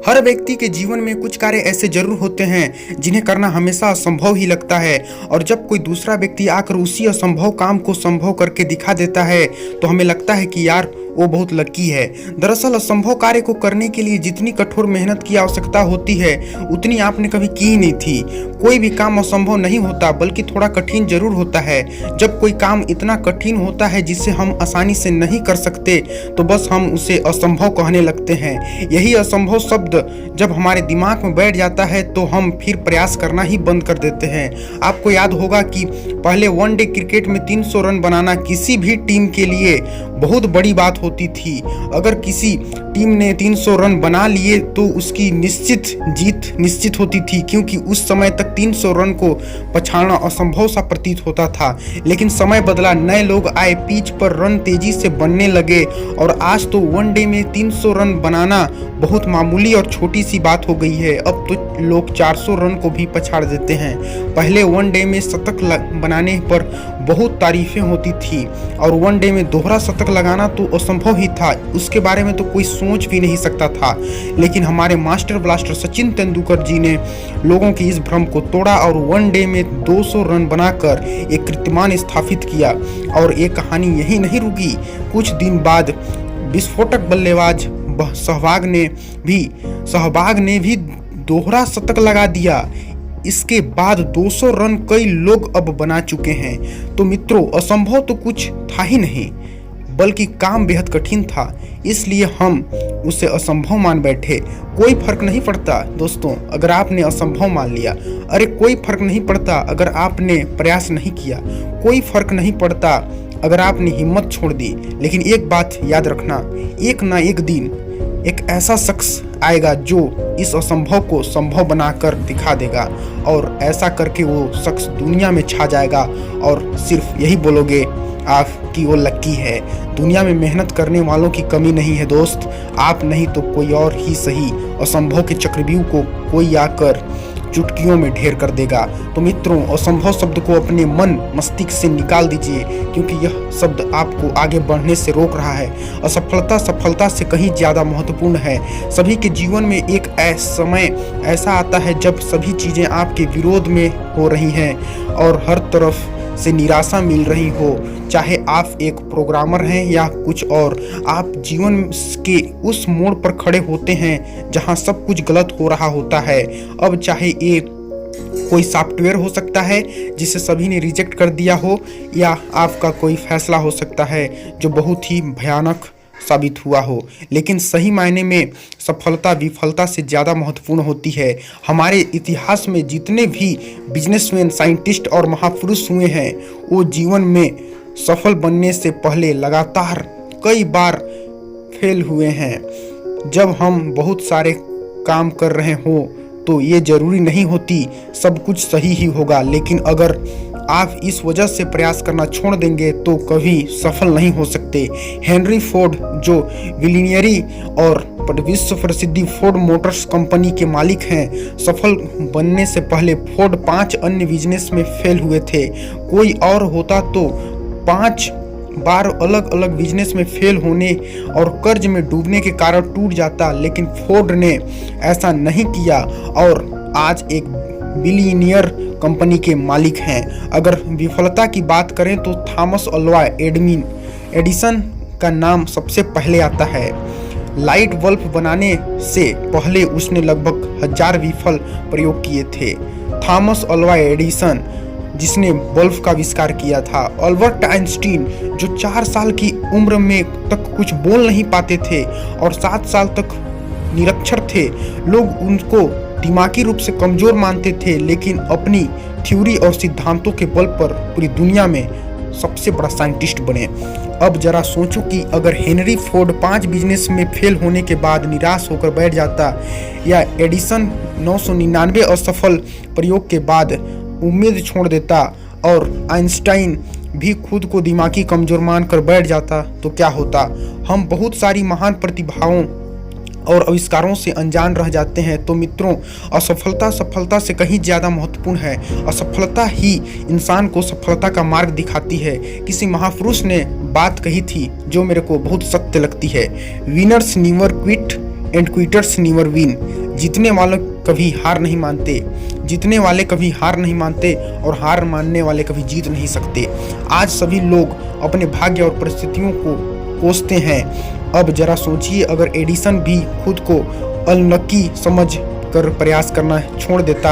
हर व्यक्ति के जीवन में कुछ कार्य ऐसे जरूर होते हैं जिन्हें करना हमेशा असंभव ही लगता है। और जब कोई दूसरा व्यक्ति आकर उसी असंभव काम को संभव करके दिखा देता है तो हमें लगता है कि यार वो बहुत लकी है। दरअसल असंभव कार्य को करने के लिए जितनी कठोर मेहनत की आवश्यकता होती है उतनी आपने कभी की ही नहीं थी। कोई भी काम असंभव नहीं होता बल्कि थोड़ा कठिन जरूर होता है। जब कोई काम इतना कठिन होता है जिसे हम आसानी से नहीं कर सकते तो बस हम उसे असंभव कहने लगते हैं। यही असंभव शब्द जब हमारे दिमाग में बैठ जाता है तो हम फिर प्रयास करना ही बंद कर देते हैं। आपको याद होगा कि पहले वनडे क्रिकेट में 300 रन बनाना किसी भी टीम के लिए बहुत बड़ी बात होती थी। अगर किसी टीम ने 300 रन बना लिए तो उसकी निश्चित जीत निश्चित होती थी, क्योंकि उस समय तक 300 रन को पछाड़ना असंभव सा प्रतीत होता था। लेकिन समय बदला, नए लोग आए, पिच पर रन तेजी से बनने लगे और आज तो वनडे में 300 रन बनाना बहुत मामूली और छोटी सी बात हो गई है। अब तो लोग 400 रन को भी पछाड़ देते हैं। पहले वनडे में शतक बनाने पर बहुत तारीफें होती थी और वनडे में दोहरा शतक लगाना तो असंभव ही था, उसके बारे में तो कोई सोच भी नहीं सकता था। लेकिन हमारे मास्टर ब्लास्टर सचिन तेंदुलकर जी ने लोगों की इस भ्रम को तोड़ा और वनडे में 200 रन बनाकर एक कीर्तिमान स्थापित किया। और ये कहानी यही नहीं रुकी। कुछ दिन बाद विस्फोटक बल्लेबाज सहवाग ने भी दोहरा शतक लगा दिया। इसके बाद 200 रन कई लोग अब बना चुके हैं। तो मित्रों, असंभव तो कुछ था ही नहीं बल्कि काम बेहद कठिन था, इसलिए हम उसे असंभव मान बैठे। कोई फर्क नहीं पड़ता दोस्तों अगर आपने असंभव मान लिया। अरे कोई फर्क नहीं पड़ता अगर आपने प्रयास नहीं किया। कोई फर्क नहीं पड़ता अगर आपने हिम्मत छोड़ दी। लेकिन एक बात याद रखना, एक ना एक दिन एक ऐसा शख्स आएगा जो इस असंभव को संभव बनाकर दिखा देगा और ऐसा करके वो शख्स दुनिया में छा जाएगा और सिर्फ यही बोलोगे आप कि वो लकी है। दुनिया में मेहनत करने वालों की कमी नहीं है दोस्त। आप नहीं तो कोई और ही सही, असंभव के चक्रव्यूह को कोई आकर चुटकियों में ढेर कर देगा। तो मित्रों, असंभव शब्द को अपने मन मस्तिष्क से निकाल दीजिए, क्योंकि यह शब्द आपको आगे बढ़ने से रोक रहा है। असफलता सफलता से कहीं ज्यादा महत्वपूर्ण है। सभी के जीवन में एक समय ऐसा आता है जब सभी चीजें आपके विरोध में हो रही हैं और हर तरफ से निराशा मिल रही हो। चाहे आप एक प्रोग्रामर हैं या कुछ और, आप जीवन के उस मोड़ पर खड़े होते हैं जहां सब कुछ गलत हो रहा होता है। अब चाहे ये कोई सॉफ्टवेयर हो सकता है जिसे सभी ने रिजेक्ट कर दिया हो, या आपका कोई फैसला हो सकता है जो बहुत ही भयानक साबित हुआ हो। लेकिन सही मायने में सफलता विफलता से ज़्यादा महत्वपूर्ण होती है। हमारे इतिहास में जितने भी बिजनेसमैन, साइंटिस्ट और महापुरुष हुए हैं वो जीवन में सफल बनने से पहले लगातार कई बार फेल हुए हैं। जब हम बहुत सारे काम कर रहे हों तो ये जरूरी नहीं होती सब कुछ सही ही होगा, लेकिन अगर आप इस वजह से प्रयास करना छोड़ देंगे तो कभी सफल नहीं हो सकते। हेनरी फोर्ड, जो विलियनियरी और विश्व प्रसिद्ध फोर्ड मोटर्स कंपनी के मालिक हैं, सफल बनने से पहले फोर्ड 5 अन्य बिजनेस में फेल हुए थे। कोई और होता तो 5 बार अलग अलग बिजनेस में फेल होने और कर्ज में डूबने के कारण टूट जाता, लेकिन फोर्ड ने ऐसा नहीं किया और आज एक बिलियनियर कंपनी के मालिक हैं। अगर विफलता की बात करें तो थॉमस अल्वा एडिसन का नाम सबसे पहले आता है। लाइट बल्ब बनाने से पहले उसने लगभग 1000 विफल प्रयोग किए थे। थॉमस अल्वा एडिसन जिसने बल्ब का आविष्कार किया था। अल्बर्ट आइंस्टीन, जो 4 साल की उम्र में तक कुछ बोल नहीं पाते थे और 7 साल तक निरक्षर थे। लोग उनको दिमागी रूप से कमजोर मानते थे, लेकिन अपनी थ्योरी और सिद्धांतों के बल पर पूरी दुनिया में सबसे बड़ा साइंटिस्ट बने। अब जरा सोचो कि अगर हेनरी फोर्ड 5 बिजनेस में फेल होने के बाद निराश होकर बैठ जाता, या एडिसन 999 असफल प्रयोग के बाद उम्मीद छोड़ देता और आइंस्टाइन भी खुद को दिमागी कमजोर मानकर बैठ जाता, तो क्या होता। हम बहुत सारी महान प्रतिभाओं और आविष्कारों से अनजान रह जाते हैं। तो मित्रों, असफलता सफलता से कहीं ज़्यादा महत्वपूर्ण है। असफलता ही इंसान को सफलता का मार्ग दिखाती है। किसी महापुरुष ने बात कही थी जो मेरे को बहुत सत्य लगती है, winners never quit, and quitters never win. जीतने वाले कभी हार नहीं मानते, जीतने वाले कभी हार नहीं मानते और हार मानने वाले कभी जीत नहीं सकते। आज सभी लोग अपने भाग्य और परिस्थितियों को कोसते हैं। अब जरा सोचिए, अगर एडिसन भी खुद को अनलकी समझ कर प्रयास करना छोड़ देता